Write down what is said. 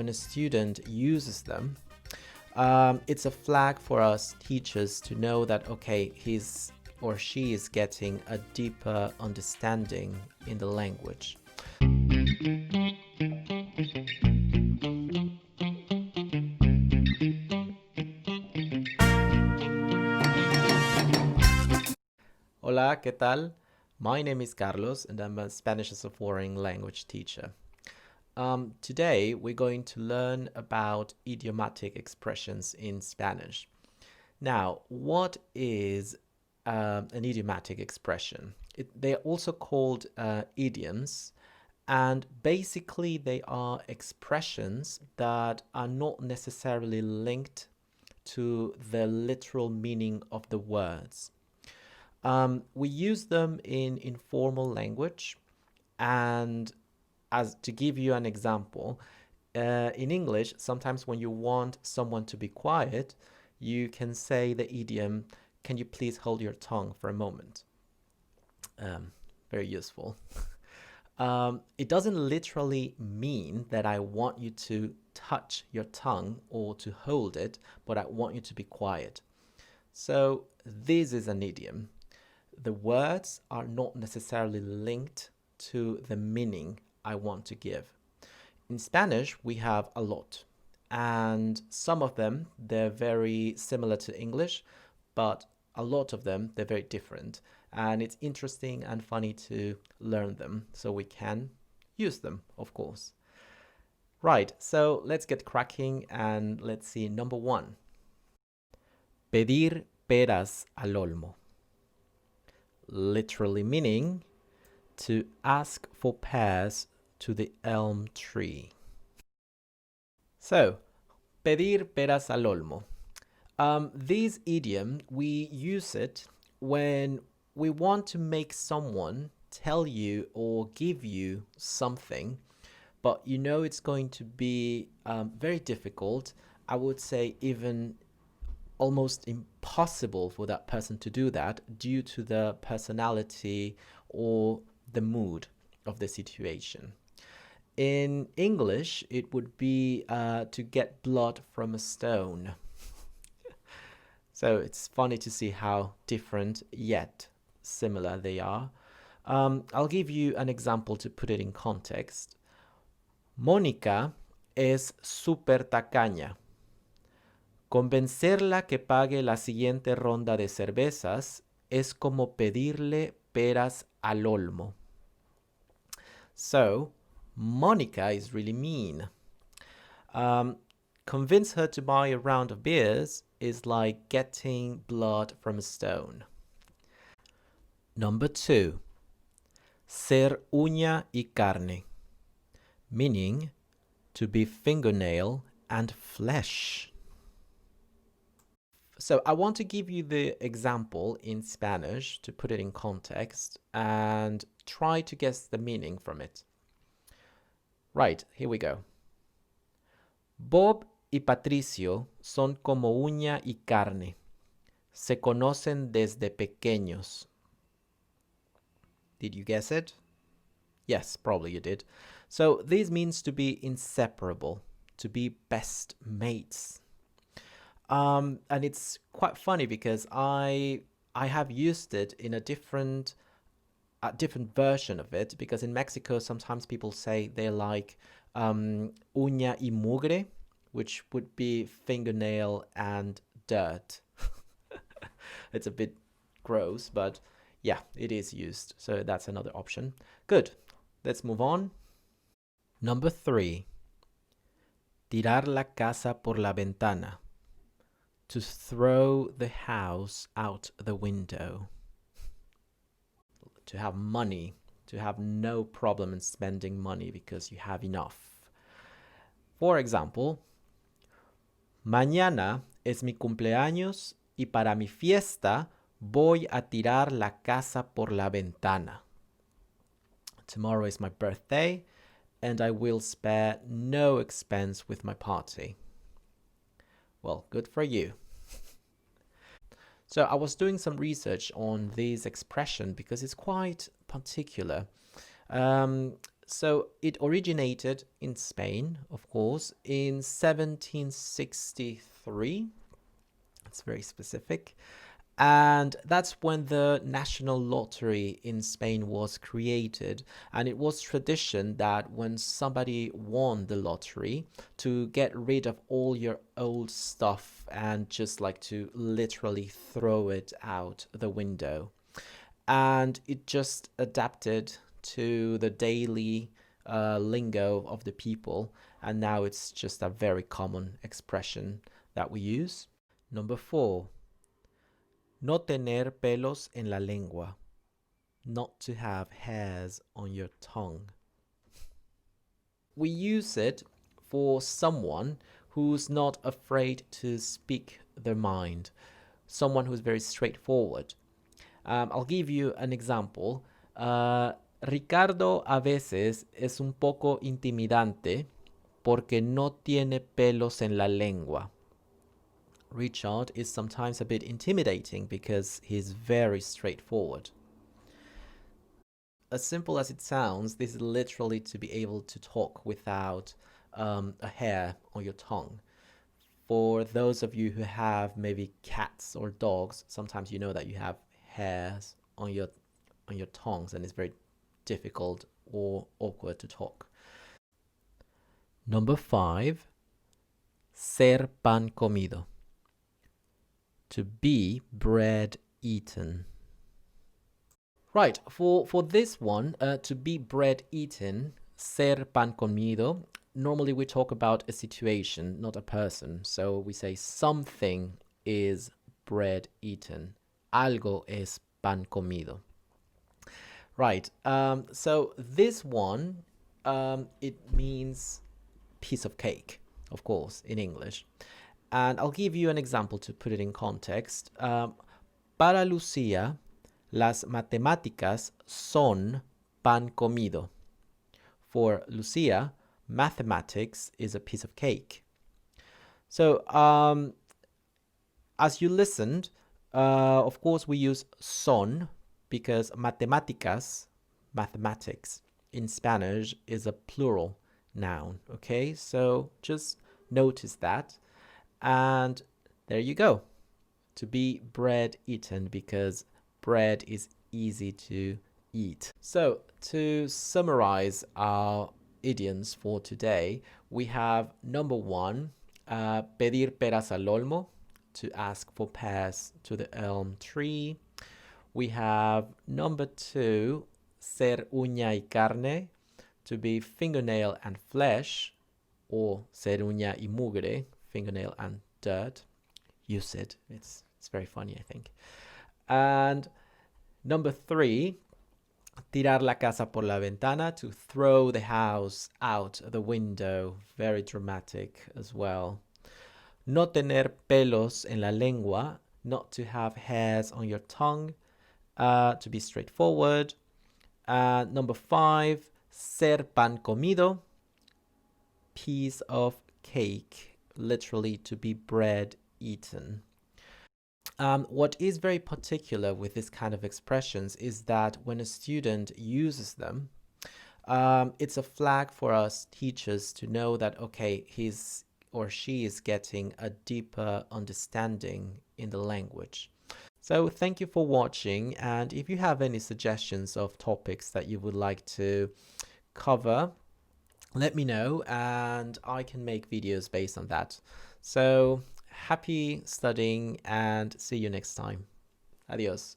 when a student uses them, it's a flag for us teachers to know that, okay, he's or she is getting a deeper understanding in the language. Hola, ¿qué tal? My name is Carlos and I'm a Spanish as a foreign language teacher. Today we're going to learn about idiomatic expressions in Spanish. Now, what is an idiomatic expression? They're also called idioms, and basically they are expressions that are not necessarily linked to the literal meaning of the words. We use them in informal language, and as to give you an example, in English, sometimes when you want someone to be quiet, you can say the idiom, "Can you please hold your tongue for a moment?" Very useful. It doesn't literally mean that I want you to touch your tongue or to hold it, but I want you to be quiet. So this is an idiom. The words are not necessarily linked to the meaning I want to give. In Spanish, we have a lot, and some of them, they're very similar to English, but a lot of them, they're very different. And it's interesting and funny to learn them so we can use them, of course. Right, so let's get cracking and let's see number 1. Pedir peras al olmo. Literally meaning to ask for pears to the elm tree. So, pedir peras al olmo. This idiom, we use it when we want to make someone tell you or give you something, but you know it's going to be very difficult. I would say even almost impossible for that person to do that due to the personality or the mood of the situation. In English, it would be to get blood from a stone. So it's funny to see how different yet similar they are. I'll give you an example to put it in context. Mónica es súper tacaña. Convencerla que pague la siguiente ronda de cervezas es como pedirle peras al olmo. So, Monica is really mean. Convince her to buy a round of beers is like getting blood from a stone. Number 2. Ser uña y carne. Meaning to be fingernail and flesh. So I want to give you the example in Spanish to put it in context and try to guess the meaning from it. Right, here we go. Bob y Patricio son como uña y carne. Se conocen desde pequeños. Did you guess it? Yes, probably you did. So this means to be inseparable, to be best mates. And it's quite funny because I have used it in a different version of it, because in Mexico sometimes people say they like uña y mugre, which would be fingernail and dirt. It's a bit gross, but yeah, it is used. So that's another option. Good. Let's move on. Number 3. Tirar la casa por la ventana. To throw the house out the window. To have money. To have no problem in spending money because you have enough. For example, mañana es mi cumpleaños y para mi fiesta voy a tirar la casa por la ventana. Tomorrow is my birthday and I will spare no expense with my party. Well, good for you. So I was doing some research on this expression because it's quite particular. So it originated in Spain, of course, in 1763. It's very specific. And that's when the national lottery in Spain was created. And it was tradition that when somebody won the lottery, to get rid of all your old stuff and just like to literally throw it out the window. And it just adapted to the daily lingo of the people. And now it's just a very common expression that we use. Number 4. No tener pelos en la lengua. Not to have hairs on your tongue. We use it for someone who's not afraid to speak their mind. Someone who's very straightforward. I'll give you an example. Ricardo a veces es un poco intimidante porque no tiene pelos en la lengua. Richard is sometimes a bit intimidating because he's very straightforward. As simple as it sounds, this is literally to be able to talk without a hair on your tongue. For those of you who have maybe cats or dogs, sometimes you know that you have hairs on your tongues and it's very difficult or awkward to talk. Number 5, ser pan comido. To be bread eaten. Right, for this one, to be bread eaten, ser pan comido, normally we talk about a situation, not a person. So we say something is bread eaten. Algo es pan comido. Right, so this one, it means piece of cake, of course, in English. And I'll give you an example to put it in context. Para Lucía, las matemáticas son pan comido. For Lucia, mathematics is a piece of cake. So, as you listened, of course, we use son because matemáticas, mathematics, in Spanish is a plural noun. Okay, so just notice that. And there you go. To be bread eaten because bread is easy to eat. So to summarize our idioms for today, we have number 1, pedir peras al olmo, to ask for pears to the elm tree. We have number 2, ser uña y carne, to be fingernail and flesh, or ser uña y mugre, fingernail and dirt. Use it. It's very funny, I think. And number 3, tirar la casa por la ventana, to throw the house out the window. Very dramatic as well. No tener pelos en la lengua, not to have hairs on your tongue, to be straightforward. Number 5, ser pan comido, piece of cake, literally to be bread eaten. What is very particular with this kind of expressions is that when a student uses them, it's a flag for us teachers to know that, okay, he's or she is getting a deeper understanding in the language. So thank you for watching, and if you have any suggestions of topics that you would like to cover, let me know and I can make videos based on that. So happy studying and see you next time. Adios.